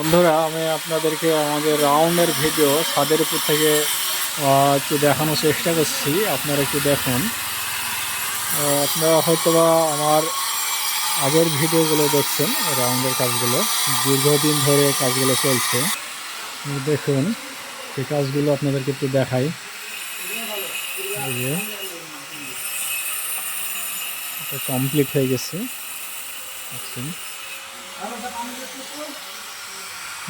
বন্ধুরা, আমি আপনাদেরকে আমাদের রাউন্ডের ভিডিও ছাদের উপর থেকে একটু দেখানোর চেষ্টা করছি। আপনারা একটু দেখুন। আপনারা হয়তোবা আমার আগের ভিডিওগুলো দেখছেন। রাউন্ডের কাজগুলো দীর্ঘদিন ধরে কাজগুলো চলছে। দেখুন, সেই কাজগুলো আপনাদেরকে একটু দেখাই। এই যে এটা কমপ্লিট হয়ে গেছে। দেখছেন,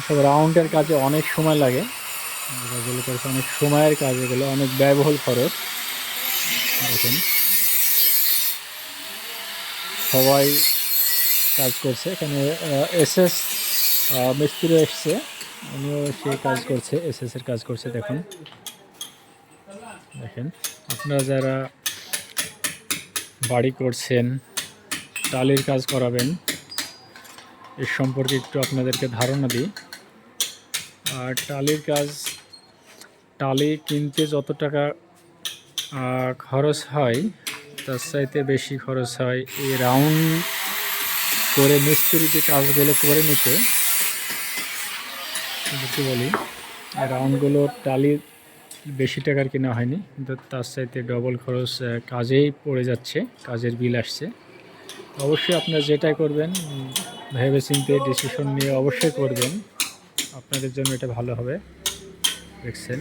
সব রাউন্ডের কাজে অনেক সময় লাগে। কাজগুলো করেছে অনেক সময়ের কাজ, এগুলো অনেক ব্যয়বহুল খরচ। দেখুন, সবাই কাজ করছে এখানে। এসএস মিস্ত্রি এসছে, উনিও সেই কাজ করছে, এসএস এর কাজ করছে। দেখুন, দেখেন, আপনারা যারা বাড়ি করছেন, টালির কাজ করাবেন, এর সম্পর্কে একটু আপনাদেরকে ধারণা দিই। আর টালির কাজ, টালি কিনতে যত টাকা খরচ হয়, তার চাইতে বেশি খরচ হয় এই রাউন্ড করে মিস্ত্রি যে কাজগুলো করে নিতে। কি বলি, রাউন্ডগুলো টালি বেশি টাকার কেনা হয়নি, কিন্তু তার চাইতে ডবল খরচ কাজেই পড়ে যাচ্ছে, কাজের বিল আসছে। অবশ্যই আপনারা যেটাই করবেন ভেবে চিন্তে ডিসিশন নিয়ে অবশ্যই করবেন, আপনাদের জন্য এটা ভালো হবে। দেখছেন,